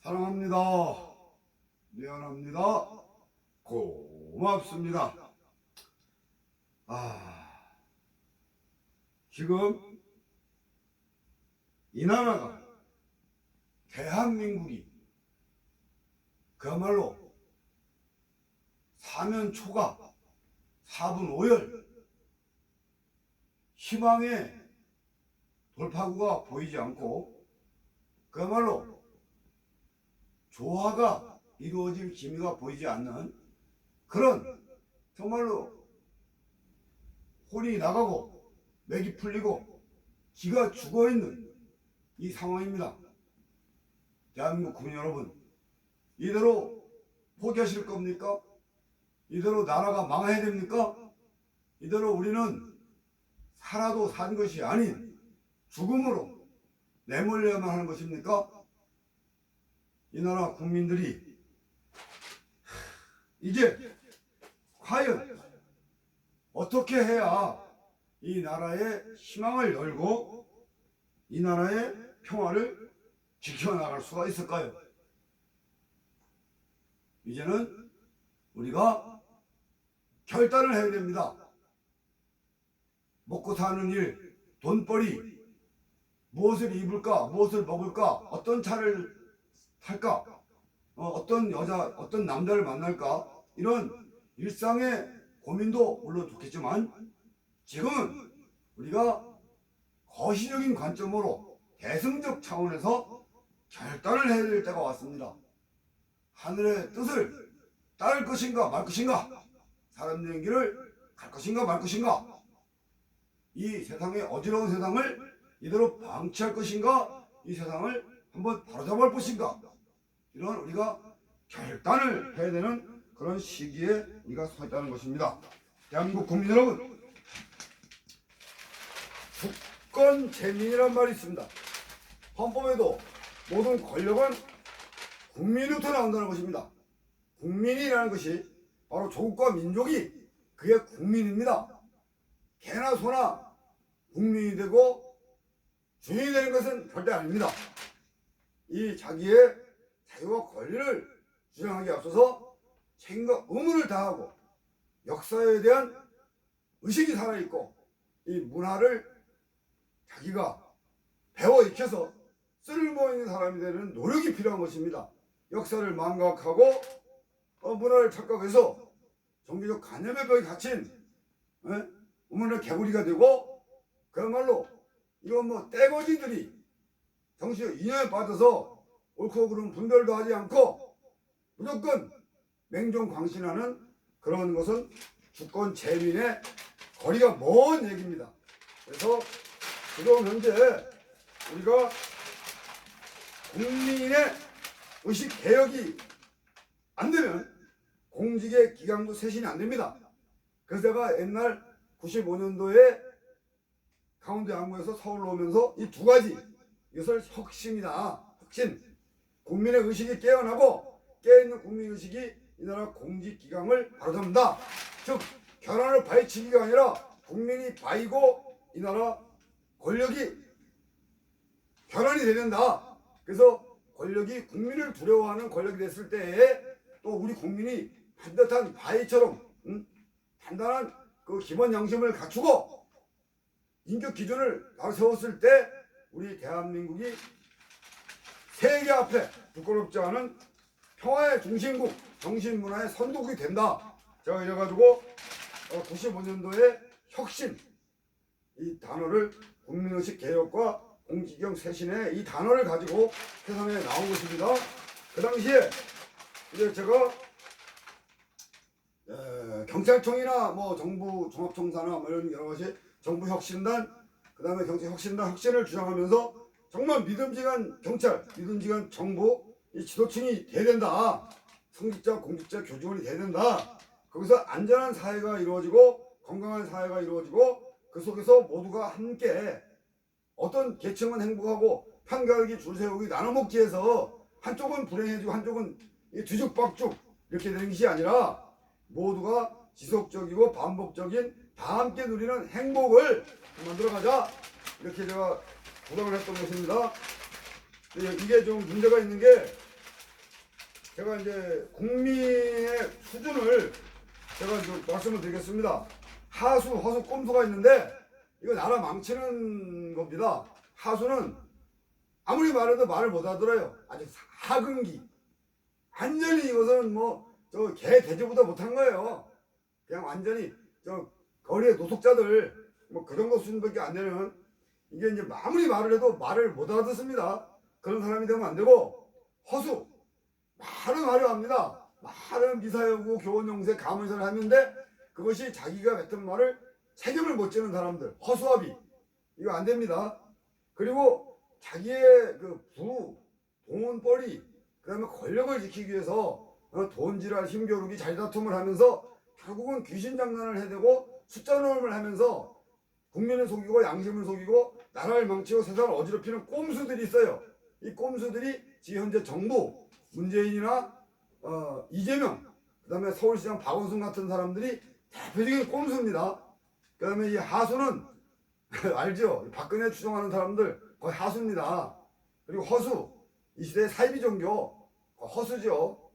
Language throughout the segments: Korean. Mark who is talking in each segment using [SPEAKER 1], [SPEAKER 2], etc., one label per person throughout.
[SPEAKER 1] 사랑합니다. 미안합니다. 고맙습니다. 지금 이 나라가 대한민국이 그야말로 사면 초가 4분 5열 희망의 돌파구가 보이지 않고 그야말로 조화가 이루어질 기미가 보이지 않는 그런 정말로 혼이 나가고 맥이 풀리고 기가 죽어있는 이 상황입니다. 대한민국 국민 여러분, 이대로 포기하실 겁니까? 이대로 나라가 망해야 됩니까? 이대로 우리는 살아도 산 것이 아닌 죽음으로 내몰려야만 하는 것입니까? 이 나라 국민들이 이제 과연 어떻게 해야 이 나라의 희망을 열고 이 나라의 평화를 지켜나갈 수가 있을까요? 이제는 우리가 결단을 해야 됩니다. 먹고 사는 일, 돈벌이, 무엇을 입을까, 무엇을 먹을까, 어떤 차를 탈까, 어떤 여자, 어떤 남자를 만날까, 이런 일상의 고민도 물론 좋겠지만 지금은 우리가 거시적인 관점으로 대승적 차원에서 결단을 해야 될 때가 왔습니다. 하늘의 뜻을 따를 것인가 말 것인가, 사람들의 길을 갈 것인가 말 것인가, 이 세상의 어지러운 세상을 이대로 방치할 것인가, 이 세상을 한번 바로잡을 것인가, 이런 우리가 결단을 해야 되는 그런 시기에 우리가 서 있다는 것입니다. 대한민국 국민 여러분, 주권 재민이란 말이 있습니다. 헌법에도 모든 권력은 국민으로부터 나온다는 것입니다. 국민이라는 것이 바로 조국과 민족이 그게 국민입니다. 개나 소나 국민이 되고 주인이 되는 것은 절대 아닙니다. 이 자기의 자유와 권리를 주장하기에 앞서서 책임과 의무를 다하고 역사에 대한 의식이 살아있고 이 문화를 자기가 배워 익혀서 쓸모있는 사람이 되는 노력이 필요한 것입니다. 역사를 망각하고 문화를 착각해서 종교적 관념의 벽에 갇힌 우문의 개구리가 되고 그야말로 이건 뭐 떼거지들이 정치적 인연에 빠져서 옳고 그름 분별도 하지 않고 무조건 맹종광신하는 그런 것은 주권 재민의 거리가 먼 얘기입니다. 그래서 지금 현재 우리가 국민의 의식 개혁이 안 되면 공직의 기강도 쇄신이 안 됩니다. 그래서 제가 옛날 95년도에 강원도 양구에서 서울로 오면서 이 두 가지, 이것을 혁신이다. 혁신. 국민의 의식이 깨어나고 깨어있는 국민의식이 이 나라 공직기강을 바로잡는다. 즉 결함을 파헤치기가 아니라 국민이 바이고 이 나라 권력이 결함이 돼야 된다. 그래서 권력이 국민을 두려워하는 권력이 됐을 때에 또 우리 국민이 반듯한 바위처럼 단단한 그 기본 양심을 갖추고 인격 기준을 바로 세웠을 때 우리 대한민국이 세계 앞에 부끄럽지 않은 평화의 중심국, 정신문화의 선도국이 된다. 제가 이래가지고 95년도에 혁신, 이 단어를 국민의식 개혁과 공직경 쇄신의 이 단어를 가지고 세상에 나온 것입니다. 그 당시에 이제 제가 경찰청이나 뭐 정부 종합청사나 뭐 이런 여러 가지 정부 혁신단, 그 다음에 경찰 혁신단 혁신을 주장하면서 정말 믿음직한 경찰, 믿음직한 정부, 이 지도층이 돼야 된다. 성직자, 공직자, 교직원이 돼야 된다. 거기서 안전한 사회가 이루어지고 건강한 사회가 이루어지고 그 속에서 모두가 함께 어떤 계층은 행복하고 편가르기 줄 세우기 나눠먹기에서 한쪽은 불행해지고 한쪽은 뒤죽박죽 이렇게 되는 것이 아니라 모두가 지속적이고 반복적인 다 함께 누리는 행복을 만들어가자, 이렇게 제가 구상을 했던 것입니다. 이게 좀 문제가 있는 게, 제가 이제 국민의 수준을 제가 좀 말씀을 드리겠습니다. 하수, 허수, 꼼수가 있는데 이거 나라 망치는 겁니다. 하수는 아무리 말해도 말을 못 알아들어요. 아직 하근기. 완전히 이것은 뭐 저 개 돼지보다 못한 거예요. 그냥 완전히 저 거리의 노숙자들 뭐 그 정도 수준밖에 안 되는, 이게 이제 아무리 말을 해도 말을 못 알아듣습니다. 그런 사람이 되면 안 되고, 허수. 말은 화려합니다. 말은 미사여구, 교원용세, 가문사를 하는데 그것이 자기가 뱉은 말을 책임을 못 지는 사람들, 허수아비. 이거 안 됩니다. 그리고 자기의 그 돈벌이, 그 다음에 권력을 지키기 위해서 돈지랄, 힘겨루기, 자리다툼을 하면서 결국은 귀신장난을 해대고 숫자놀음을 하면서 국민을 속이고 양심을 속이고 나라를 망치고 세상을 어지럽히는 꼼수들이 있어요. 이 꼼수들이 지금 현재 정부, 문재인이나 이재명, 그 다음에 서울시장 박원순 같은 사람들이 대표적인 꼼수입니다. 그 다음에 이 하수는 알죠? 박근혜 추종하는 사람들 거의 하수입니다. 그리고 허수, 이 시대의 사이비 종교 허수죠.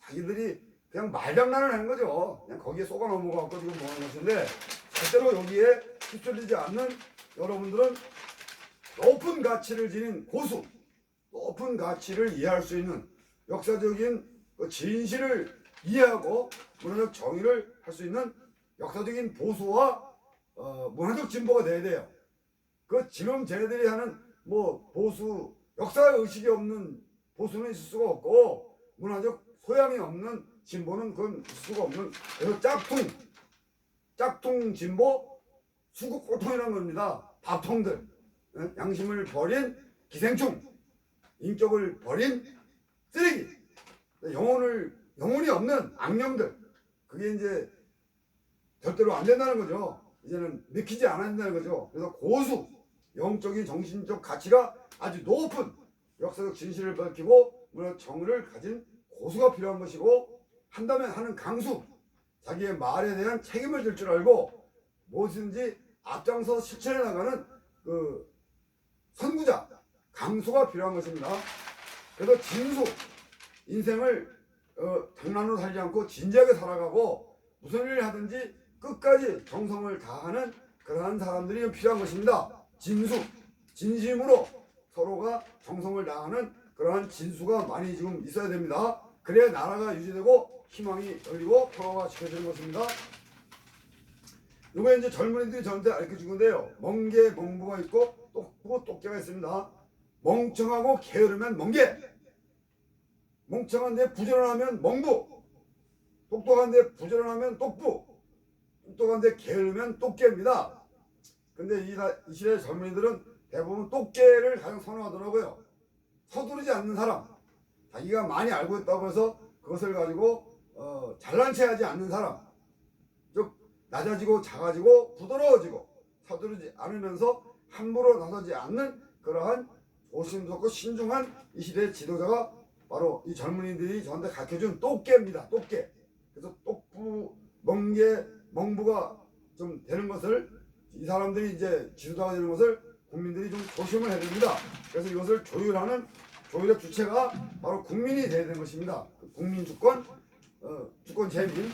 [SPEAKER 1] 자기들이 그냥 말장난을 하는 거죠. 그냥 거기에 쏘가 넘어가고 지금 뭐 하는 것인데, 절대로 여기에 휩쓸리지 않는 여러분들은 높은 가치를 지닌 고수, 높은 가치를 이해할 수 있는 역사적인 진실을 이해하고 문화적 정의를 할 수 있는 역사적인 보수와 문화적 진보가 돼야 돼요. 그 지금 쟤네들이 하는 뭐 보수, 역사 의식이 없는 보수는 있을 수가 없고, 문화적 소양이 없는 진보는 그건 있을 수가 없는, 그래서 짝퉁 진보, 수국고통이라는 겁니다. 밥통들, 양심을 버린 기생충, 인격을 버린 쓰레기, 영혼이 없는 악령들, 그게 이제 절대로 안 된다는 거죠. 이제는 믿기지 않아야 된다는 거죠. 그래서 고수, 영적인 정신적 가치가 아주 높은 역사적 진실을 밝히고 문화적 정의를 가진 고수가 필요한 것이고, 한다면 하는 강수, 자기의 말에 대한 책임을 질 줄 알고 무엇이든지 앞장서 실천해 나가는 그 선구자, 강수가 필요한 것입니다. 그래서 진수, 인생을 장난으로 살지 않고 진지하게 살아가고 무슨 일을 하든지 끝까지 정성을 다하는 그러한 사람들이 필요한 것입니다. 진수, 진심으로 서로가 정성을 다하는 그러한 진수가 많이 지금 있어야 됩니다. 그래야 나라가 유지되고 희망이 열리고 평화가 지켜지는 것입니다. 이거 이제 젊은이들이 저한테 알려 준 건데요. 멍게, 멍부가 있고 똑부고 똑개가 있습니다. 멍청하고 게으르면 멍게, 멍청한데 부지런하면 멍부, 똑똑한데 부지런하면 똑부, 똑똑한데 게으르면 똑개입니다. 근데 이 시대 젊은이들은 대부분 똑개를 가장 선호하더라고요. 서두르지 않는 사람, 자기가 많이 알고 있다고 해서 그것을 가지고 잘난 체 하지 않는 사람, 즉 낮아지고 작아지고 부드러워지고 서두르지 않으면서 함부로 나서지 않는 그러한 조심스럽고 신중한 이 시대의 지도자가 바로 이 젊은이들이 저한테 가르쳐준 똑개입니다. 똑개. 그래서 똑부, 멍게, 멍부가 좀 되는 것을, 이 사람들이 이제 지도자가 되는 것을 국민들이 좀 조심을 해야 됩니다. 그래서 이것을 조율하는 조율의 주체가 바로 국민이 되어야 되는 것입니다. 국민 주권, 주권 재민.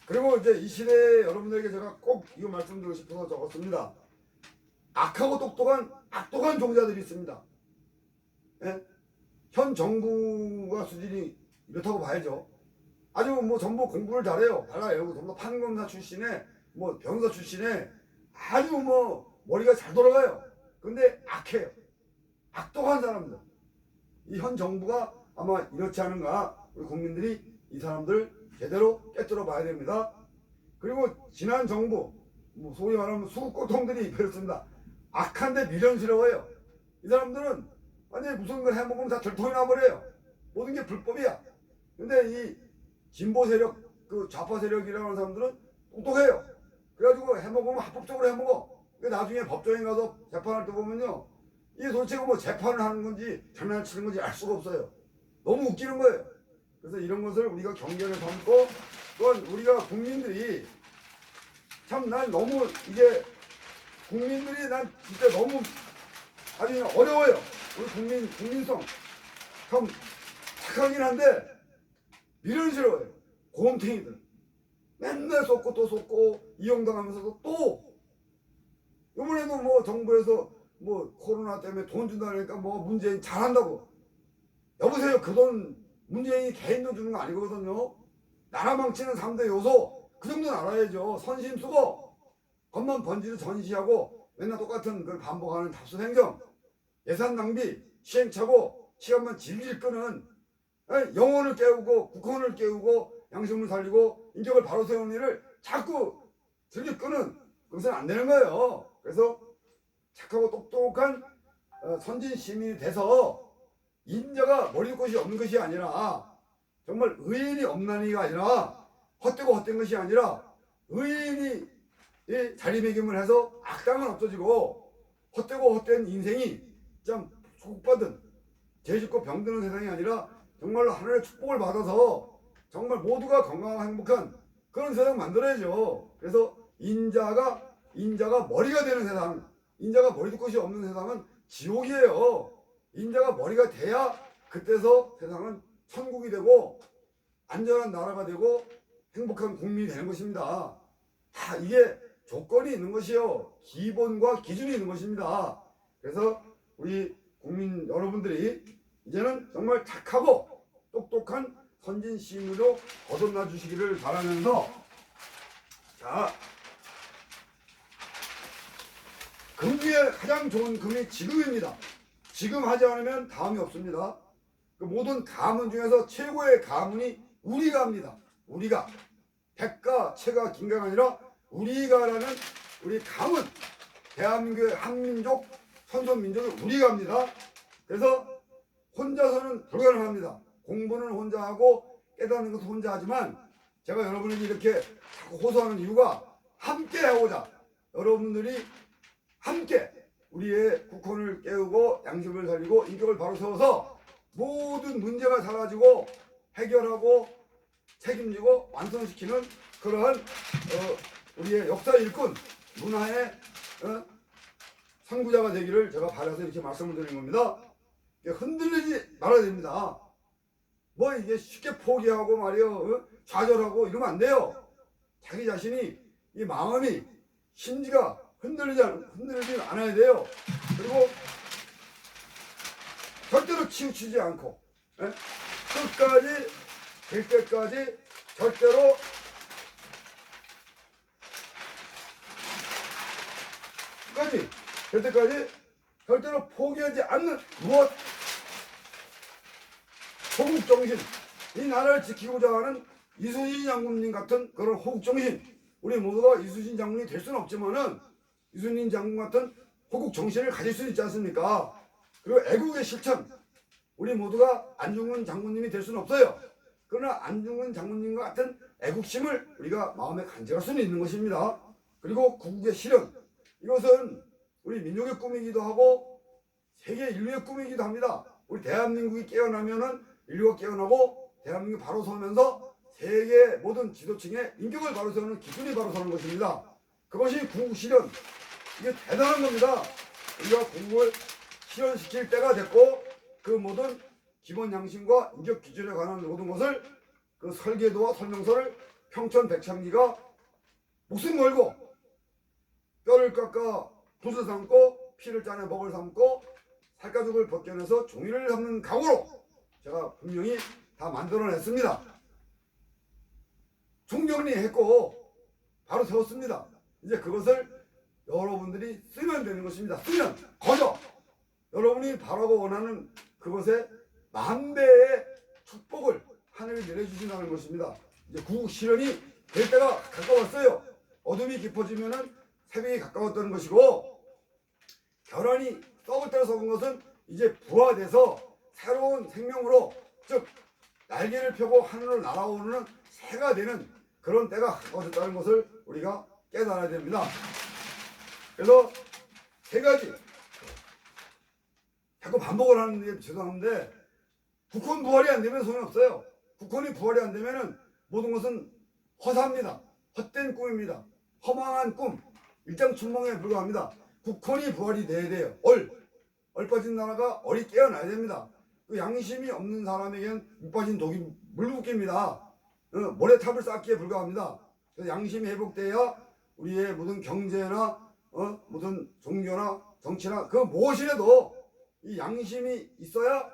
[SPEAKER 1] 그리고 이제 이 시대에 여러분들에게 제가 꼭 이거 말씀드리고 싶어서 적었습니다. 악하고 악독한 종자들이 있습니다. 예? 현 정부가 수준이 이렇다고 봐야죠. 아주 뭐 전부 공부를 잘해요. 달라요. 전부 판검사 출신에 뭐 변호사 출신에 아주 뭐 머리가 잘 돌아가요. 근데 악해요. 악독한 사람들. 이 현 정부가 아마 이렇지 않은가, 우리 국민들이 이 사람들 제대로 깨뜨려 봐야 됩니다. 그리고 지난 정부, 뭐 소위 말하면 수국고통들이 그렇습니다. 악한데 미련스러워요. 이 사람들은 완전히 무슨 걸 해먹으면 다 들통이 나버려요. 모든 게 불법이야. 근데 이 진보 세력, 그 좌파 세력이라고 하는 사람들은 똑똑해요. 그래가지고 해먹으면 합법적으로 해먹어. 나중에 법정에 가서 재판할 때 보면요, 이게 도대체 뭐 재판을 하는 건지 장난을 치는 건지 알 수가 없어요. 너무 웃기는 거예요. 그래서 이런 것을 우리가 경계를 삼고, 또한 우리가 국민들이 참 난 너무 이게 국민들이 난 진짜 너무 아주 어려워요. 우리 국민성 참 착하긴 한데 미련스러워요. 고음탱이들 맨날 쏟고 또 쏟고 이용당하면서도 또 이번에도 뭐 정부에서 뭐 코로나 때문에 돈 준다니까 뭐 문재인 잘한다고. 여보세요, 그 돈 문재인이 개인 돈 주는 거 아니거든요. 나라 망치는 3대 요소 그 정도는 알아야죠. 선심 쓰고 겉만 번지르 전시하고 맨날 똑같은 걸 반복하는 답습 행정, 예산 낭비, 시행착오, 시간만 질질 끄는 영혼을 깨우고 국혼을 깨우고 양심을 살리고 인격을 바로 세우는 일을 자꾸 즐겨 끄는, 그것은 안 되는 거예요. 그래서 착하고 똑똑한 선진 시민이 돼서 인자가 머리 곳이 없는 것이 아니라 정말 의인이 없나니가 아니라 헛되고 헛된 것이 아니라 의인이 자리매김을 해서 악당은 없어지고 헛되고 헛된 인생이 참 축복받은 죄짓고 병드는 세상이 아니라 정말로 하늘의 축복을 받아서 정말 모두가 건강하고 행복한 그런 세상 만들어야죠. 그래서 인자가 머리가 되는 세상, 인자가 머리도 끝이 없는 세상은 지옥이에요. 인자가 머리가 돼야 그때서 세상은 천국이 되고 안전한 나라가 되고 행복한 국민이 되는 것입니다. 다 이게 조건이 있는 것이요. 기본과 기준이 있는 것입니다. 그래서 우리 국민 여러분들이 이제는 정말 착하고 똑똑한 선진 시민으로 거듭나 주시기를 바라면서, 자, 금 중에 가장 좋은 금이 지금입니다. 지금 하지 않으면 다음이 없습니다. 그 모든 가문 중에서 최고의 가문이 우리가입니다. 우리가. 백가, 채가, 긴가가 아니라 우리가라는 우리 가문, 대한민국의 한민족, 선선민족이 우리가입니다. 그래서 혼자서는 불가능합니다. 공부는 혼자 하고 깨닫는 것도 혼자 하지만 제가 여러분에게 이렇게 자꾸 호소하는 이유가 함께 하고자, 여러분들이 함께 우리의 국혼을 깨우고 양심을 살리고 인격을 바로 세워서 모든 문제가 사라지고 해결하고 책임지고 완성시키는 그러한 우리의 역사 일꾼, 문화의 선구자가 되기를 제가 바라서 이렇게 말씀을 드린 겁니다. 흔들리지 말아야 됩니다. 뭐 이게 쉽게 포기하고 말이요, 좌절하고 이러면 안 돼요. 자기 자신이 이 마음이 심지가 흔들리지 않아야 돼요. 그리고 절대로 치우치지 않고 끝까지 될 때까지 절대로 될 때까지 절대로 포기하지 않는 무엇? 호국정신. 이 나라를 지키고자 하는 이순신 장군님 같은 그런 호국정신. 우리 모두가 이순신 장군이 될 수는 없지만은 이순신 장군 같은 호국정신을 가질 수 있지 않습니까? 그리고 애국의 실천. 우리 모두가 안중근 장군님이 될 수는 없어요. 그러나 안중근 장군님과 같은 애국심을 우리가 마음에 간직할 수는 있는 것입니다. 그리고 국국의 실현. 이것은 우리 민족의 꿈이기도 하고 세계 인류의 꿈이기도 합니다. 우리 대한민국이 깨어나면은 인류가 깨어나고 대한민국이 바로 서면서 세계 모든 지도층의 인격을 바로 세우는 기준이 바로 서는 것입니다. 그것이 국국 실현. 이게 대단한 겁니다. 우리가 국국을 실현시킬 때가 됐고 그 모든 기본 양심과 인격 기준에 관한 모든 것을 그 설계도와 설명서를 평천백창기가 목숨 걸고 뼈를 깎아 붓을 삼고 피를 짜내 먹을 삼고 살가죽을 벗겨내서 종이를 삼는 각오로 제가 분명히 다 만들어냈습니다. 총정리했고 바로 세웠습니다. 이제 그것을 여러분들이 쓰면 되는 것입니다. 쓰면 거저 여러분이 바라고 원하는 그것에 만배의 축복을 하늘이 내려주신다는 것입니다. 이제 국국 실현이 될 때가 가까웠어요. 어둠이 깊어지면은 새벽이 가까웠다는 것이고 결혼이 썩을 때가 썩은 것은 이제 부화돼서 새로운 생명으로, 즉 날개를 펴고 하늘을 날아오르는 새가 되는 그런 때가 가까워졌다는 것을 우리가 깨달아야 됩니다. 그래서 세 가지 자꾸 반복을 하는 게 죄송한데 국헌 부활이 안 되면 소용이 없어요. 국헌이 부활이 안 되면은 모든 것은 허사입니다. 헛된 꿈입니다. 허망한 꿈, 일장춘몽에 불과합니다. 국헌이 부활이 돼야 돼요. 얼빠진 나라가 얼이 깨어나야 됩니다. 그 양심이 없는 사람에게는 물 빠진 독이 물붓기입니다. 모래탑을 쌓기에 불과합니다. 그래서 양심이 회복돼야 우리의 모든 경제나 무슨 종교나 정치나 그 무엇이라도 이 양심이 있어야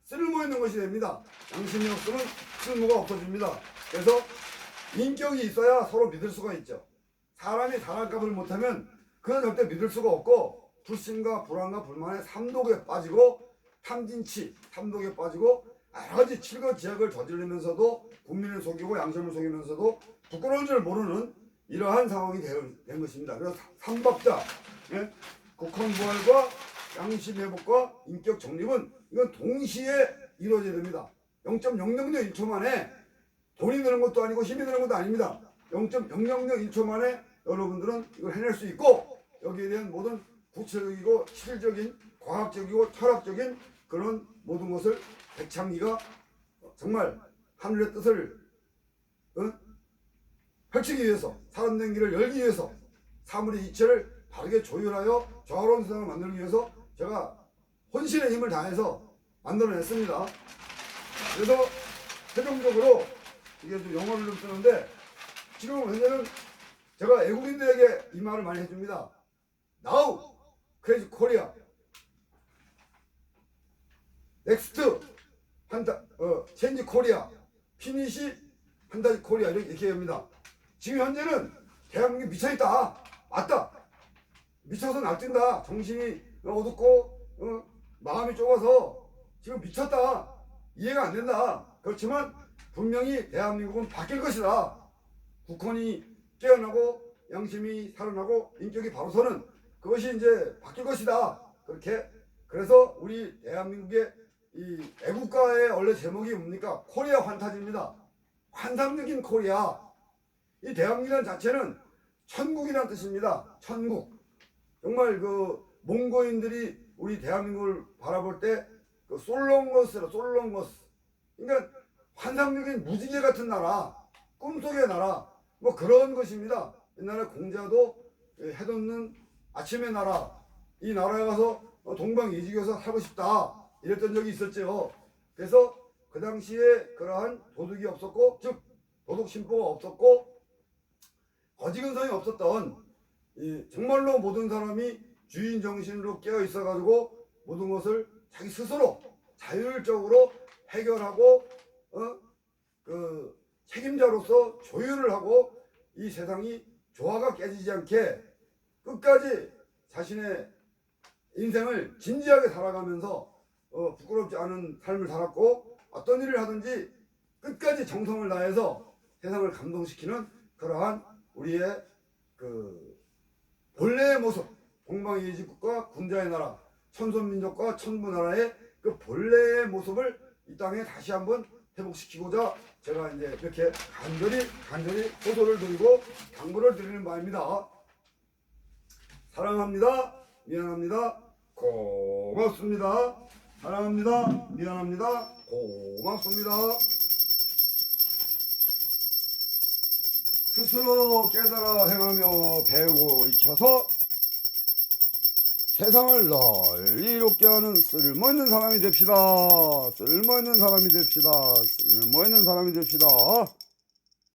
[SPEAKER 1] 쓸모 있는 것이 됩니다. 양심이 없으면 쓸모가 없어집니다. 그래서 인격이 있어야 서로 믿을 수가 있죠. 사람이 사람 값을 못하면 그건 절대 믿을 수가 없고 불신과 불안과 불만의 삼독에 빠지고 탐진치, 삼독에 빠지고 여러 가지 칠거지약을 저지르면서도 국민을 속이고 양심을 속이면서도 부끄러운 줄 모르는 이러한 상황이 된 것입니다. 그래서 삼박자, 예? 국헌 부활과 양심 회복과 인격 정립은 이건 동시에 이루어져야 됩니다. 0.000 1초 만에 돈이 드는 것도 아니고 힘이 드는 것도 아닙니다. 0.000 1초 만에 여러분들은 이걸 해낼 수 있고 여기에 대한 모든 구체적이고 실질적인 과학적이고 철학적인 그런 모든 것을 백창기가 정말 하늘의 뜻을 펼치기 위해서 사람된 길을 열기 위해서 사물의 이체를 바르게 조율하여 조화로운 세상을 만들기 위해서 제가 혼신의 힘을 다해서 만들어냈습니다. 그래서 최종적으로 이게 좀 영어를 좀 쓰는데 지금 현재는 제가 외국인들에게 이 말을 많이 해줍니다. Now, crazy Korea. Next, change Korea. Finish, 판타지 코리아 이렇게 얘기합니다. 지금 현재는 대한민국이 미쳐있다. 맞다. 미쳐서 날뛴다. 정신이 어둡고 마음이 좁아서 지금 미쳤다. 이해가 안 된다. 그렇지만 분명히 대한민국은 바뀔 것이다. 국헌이 깨어나고 양심이 살아나고 인격이 바로 서는 그것이 이제 바뀔 것이다. 그렇게 그래서 우리 대한민국의 이 애국가의 원래 제목이 뭡니까? 코리아 환타지입니다. 환상적인 코리아. 이 대한민국이라는 자체는 천국이라는 뜻입니다. 천국. 정말 그 몽고인들이 우리 대한민국을 바라볼 때 그 솔롱거스라 솔롱거스. 그러니까 환상적인 무지개 같은 나라, 꿈속의 나라, 뭐 그런 것입니다. 옛날에 공자도 해돋는 아침의 나라, 이 나라에 가서 동방이주교에서 살고 싶다 이랬던 적이 있었죠. 그래서 그 당시에 그러한 도덕이 없었고, 즉 도덕 심보가 없었고 거지근성이 없었던 정말로 모든 사람이 주인 정신으로 깨어 있어가지고 모든 것을 자기 스스로 자율적으로 해결하고 그 책임자로서 조율을 하고 이 세상이 조화가 깨지지 않게 끝까지 자신의 인생을 진지하게 살아가면서 부끄럽지 않은 삶을 살았고 어떤 일을 하든지 끝까지 정성을 다해서 세상을 감동시키는 그러한 우리의 그 본래의 모습, 동방예의지국과 군자의 나라, 천손민족과 천부나라의 그 본래의 모습을 이 땅에 다시 한번 회복시키고자 제가 이제 이렇게 간절히 호소를 드리고 당부를 드리는 바입니다. 사랑합니다. 미안합니다. 고맙습니다. 사랑합니다. 미안합니다. 고맙습니다. 스스로 깨달아 행하며 배우고 익혀서 세상을 널리 이롭게 하는 쓸모있는 사람이 됩시다. 쓸모있는 사람이 됩시다. 쓸모있는 사람이 됩시다.